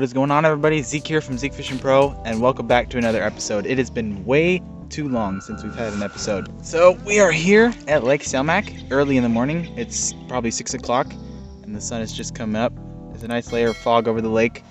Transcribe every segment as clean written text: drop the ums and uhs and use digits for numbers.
What is going on, everybody? Zeke here from Zeke Fishing Pro, and welcome back to another episode. It has been way too long since we've had an episode. So we are here at Lake Selmac early in the morning. It's probably 6 o'clock and the sun is just coming up. There's a nice layer of fog over the lake.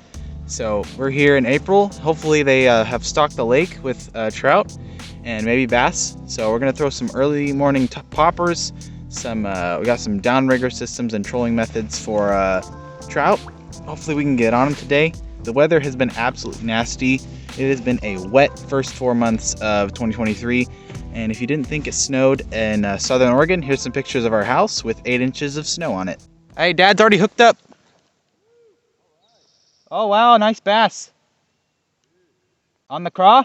So we're here in April. Hopefully they have stocked the lake with trout and maybe bass. So we're gonna throw some early morning poppers. We got some downrigger systems and trolling methods for trout. Hopefully we can get on them today. The weather has been absolutely nasty. It has been a wet first 4 months of 2023. And if you didn't think it snowed in Southern Oregon, here's some pictures of our house with 8 inches of snow on it. Hey, Dad's already hooked up. Oh wow, nice bass. On the craw?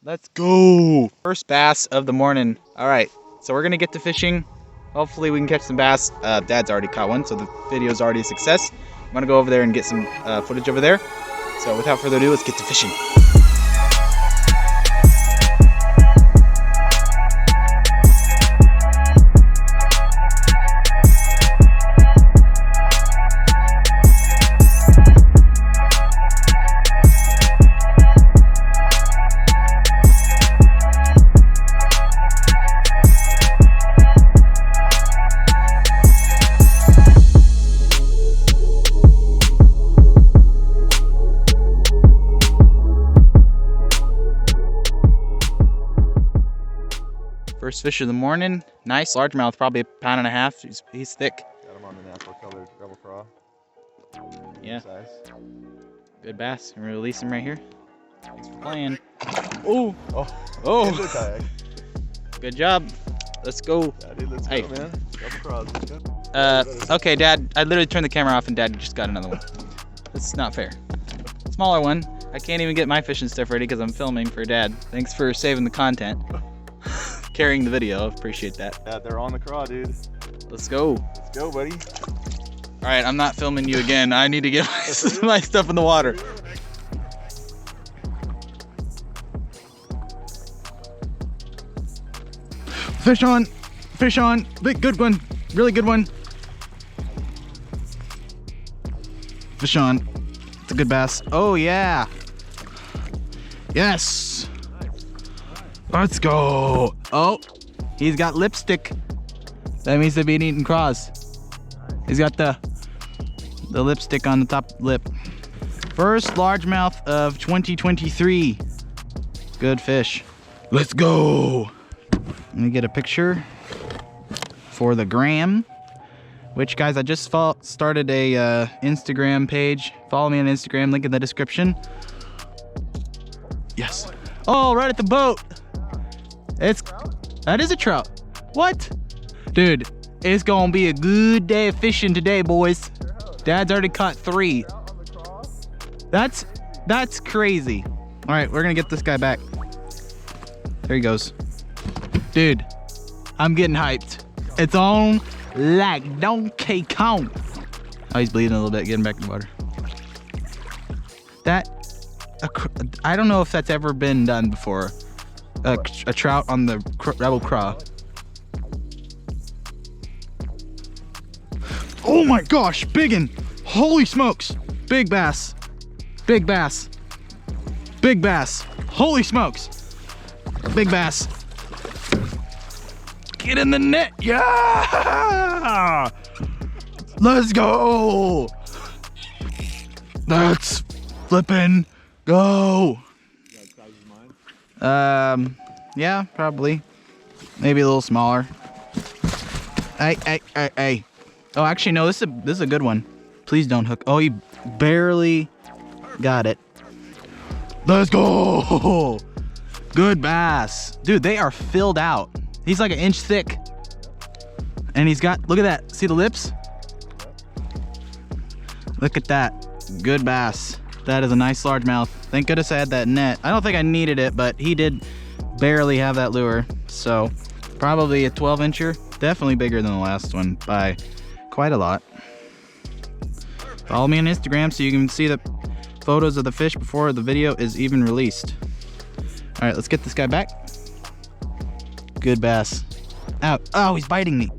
Let's go. First bass of the morning. All right, so we're gonna get to fishing. Hopefully we can catch some bass. Dad's already caught one, so the video's already a success. I'm gonna go over there and get some footage over there. So without further ado, let's get to fishing. First fish of the morning, nice largemouth, probably 1.5 pounds. He's thick. Got him on the natural colored rebel craw. Yeah. Size. Good bass. I'm gonna release him right here. Thanks for playing. Oh, Into the kayak. Good job. Let's go. Yeah, dude, let's Hey. go, man. Rebel craws. Okay, Dad. I literally turned the camera off, and Dad just got another one. That's not fair. Smaller one. I can't even get my fishing stuff ready because I'm filming for Dad. Thanks for saving the content. Carrying the video, appreciate that. Yeah, they're on the craw, dude. Let's go. Let's go, buddy. All right, I'm not filming you again. I need to get my stuff in the water. Fish on, big good one, really good one. Fish on, it's a good bass. Oh yeah, yes. Let's go. Oh, he's got lipstick. That means they've been eating craws. He's got the lipstick on the top lip. First largemouth of 2023. Good fish. Let's go. Let me get a picture for the gram. Which, guys, I just started a Instagram page. Follow me on Instagram, link in the description. Yes. Oh, right at the boat. That is a trout. What? Dude, it's gonna be a good day of fishing today, boys. Dad's already caught 3. That's crazy. All right, we're gonna get this guy back. There he goes. Dude, I'm getting hyped. It's on like Donkey Kong. Oh, he's bleeding a little bit, getting back in the water. I don't know if that's ever been done before. A trout on the rebel craw. Oh my gosh, biggin! Holy smokes! Big bass. Big bass. Big bass. Holy smokes! Big bass. Get in the net! Yeah! Let's go! Let's flippin' go! Yeah, probably. Maybe a little smaller. Hey. Oh, actually, no, this is a good one. Please don't hook. Oh, he barely got it. Let's go! Good bass. Dude, they are filled out. He's like 1 inch thick. And he's got, look at that. See the lips? Look at that. Good bass. That is a nice largemouth. Thank goodness I had that net. I don't think I needed it, but he did barely have that lure. So probably a 12 incher. Definitely bigger than the last one by quite a lot. Follow me on Instagram so you can see the photos of the fish before the video is even released. All right, let's get this guy back. Good bass. Ow. Oh, he's biting me.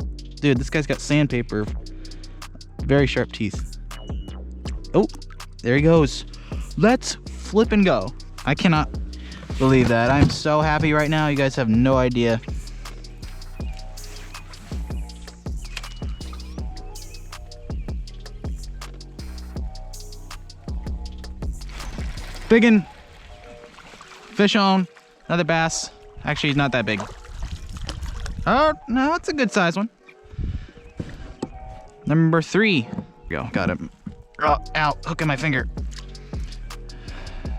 Dude, this guy's got sandpaper. Very sharp teeth. Oh, There he goes. Let's flip and go. I cannot believe that. I'm so happy right now. You guys have no idea. Biggin. Fish on. Another bass. Actually, he's not that big. Oh, no, it's a good size one. Number 3. There we go. Got him. Oh, ow. Hook in my finger.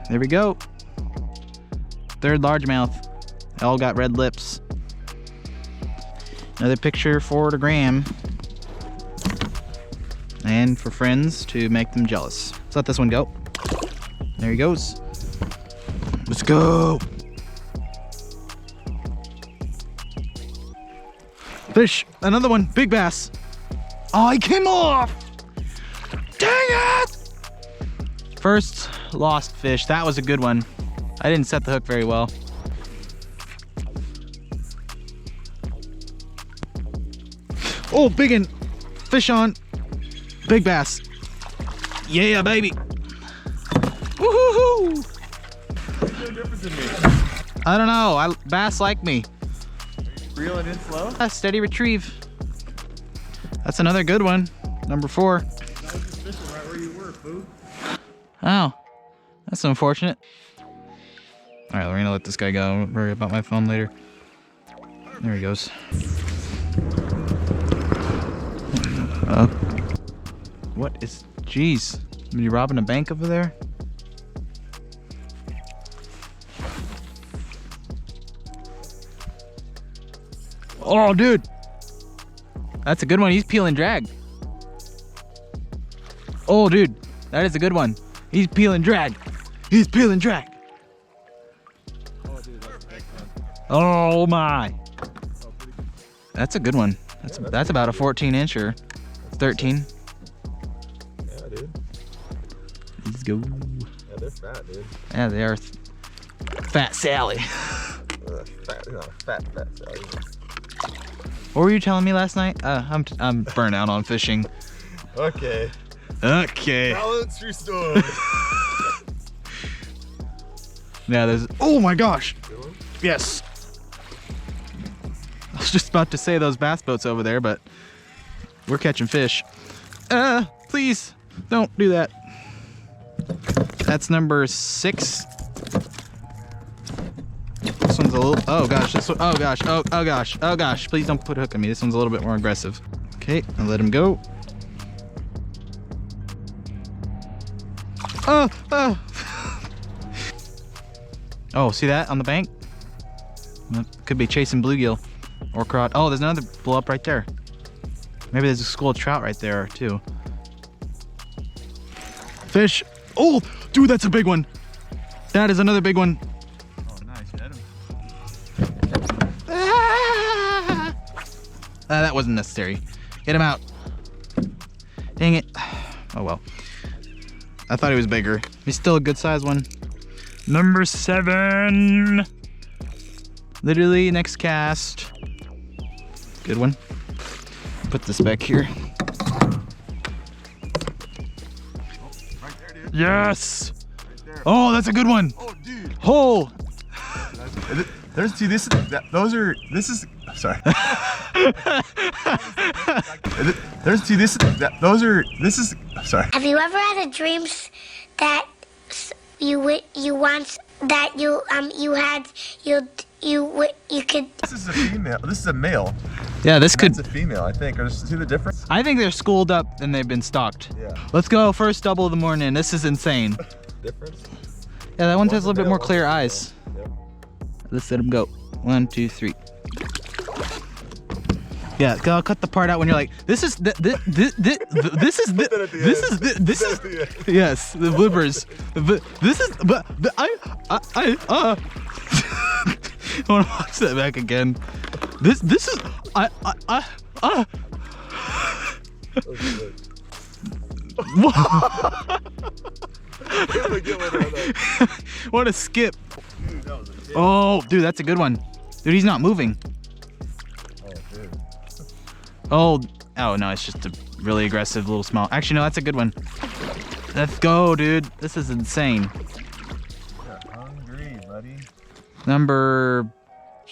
There we go. 3rd largemouth. They all got red lips. Another picture for the gram. And for friends to make them jealous. Let's let this one go. There he goes. Let's go. Fish. Another one. Big bass. Oh, he came off. Dang it. First lost fish. That was a good one. I didn't set the hook very well. Oh, biggin. Fish on. Big bass. Yeah, baby. Woohoo! What's no difference in me? I don't know. Bass like me. Reeling in slow? Steady retrieve. That's another good one. Number 4. I was just fishing right where you were, fool. Oh, that's unfortunate. All right, we're gonna let this guy go. Don't worry about my phone later. There he goes. What is? Jeez, are you robbing a bank over there? Oh, dude, that's a good one. He's peeling drag. Oh, dude, that is a good one. He's peeling drag. He's peeling drag. Oh, dude, that's a big one. Oh my. Oh, pretty That's a good one. That's about a 14-incher. 13. Yeah, dude. Let's go. Yeah, they're fat, dude. Yeah, they are. Fat Sally. Fat, you know, fat Sally. What were you telling me last night? I'm burnt out on fishing. Okay. Okay. Balance restore. Yeah, there's. Oh my gosh. Good one? Yes. I was just about to say those bass boats over there, but we're catching fish. Please don't do that. That's number 6. This one's a little. Oh gosh. This one. Oh gosh. Oh gosh. Oh gosh. Please don't put a hook on me. This one's a little bit more aggressive. Okay, I'll let him go. Oh, see that on the bank? That could be chasing bluegill or cod. Oh, there's another blow up right there. Maybe there's a school of trout right there too. Fish. Oh, dude, that's a big one. That is another big one. Oh, nice. You had him. That wasn't necessary. Get him out. Dang it. Oh well. I thought he was bigger. He's still a good size one. Number 7. Literally next cast. Good one. Put this back here. Right there, dude. Yes. Right there. Oh, that's a good one. Oh, dude. Oh. There's see this. Those are. This is. Sorry. There's see this. Those are. This is. Sorry. Have you ever had a dream that you once that you could? This is a female. This is a male. Yeah, this could. That's a female, I think. Or see the difference? I think they're schooled up and they've been stalked. Yeah. Let's go. First double of the morning. This is insane. Difference? Yeah, that one has One's a little bit male, more one's clear female. eyes. Yep. Let's let him go. 1, 2, 3. Yeah, I'll cut the part out when you're like, this is this is yes, the bloopers. This is but I want to watch that back again. This is what a skip. Dude, that was a kick. Oh, dude, that's a good one. Dude, he's not moving. Oh, dude. Oh no, it's just a really aggressive little small. Actually, no, that's a good one. Let's go, dude. This is insane. You're hungry, buddy. Number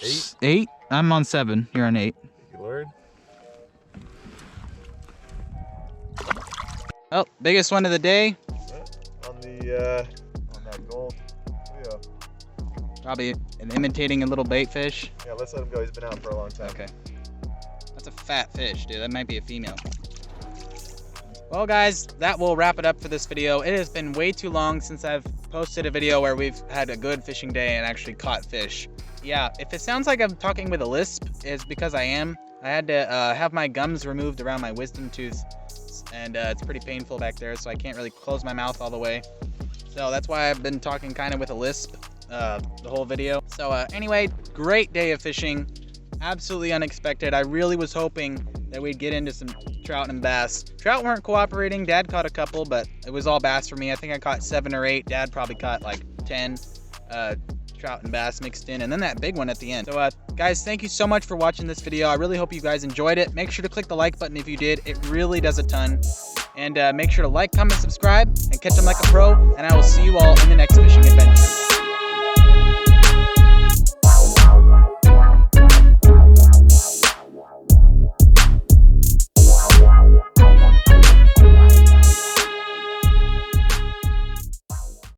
8? 8? I'm on 7. You're on 8. Thank you, Lord. Oh, biggest one of the day. On that gold. Yeah. Probably imitating a little bait fish. Yeah, let's let him go. He's been out for a long time. Okay. That's a fat fish, dude. That might be a female. Well, guys, that will wrap it up for this video. It has been way too long since I've posted a video where we've had a good fishing day and actually caught fish. Yeah, if it sounds like I'm talking with a lisp, it's because I am. I had to have my gums removed around my wisdom tooth, and it's pretty painful back there, so I can't really close my mouth all the way. So that's why I've been talking kind of with a lisp the whole video. So anyway, great day of fishing. Absolutely unexpected. I really was hoping that we'd get into some trout and bass. Trout weren't cooperating. Dad caught a couple, but it was all bass for me. I think I caught 7 or 8. Dad probably caught like 10 trout and bass mixed in, and then that big one at the end. So guys, thank you so much for watching this video. I really hope you guys enjoyed it. Make sure to click the like button if you did. It really does a ton. And make sure to like, comment, subscribe, and catch them like a pro. And I will see you all in the next fishing adventure.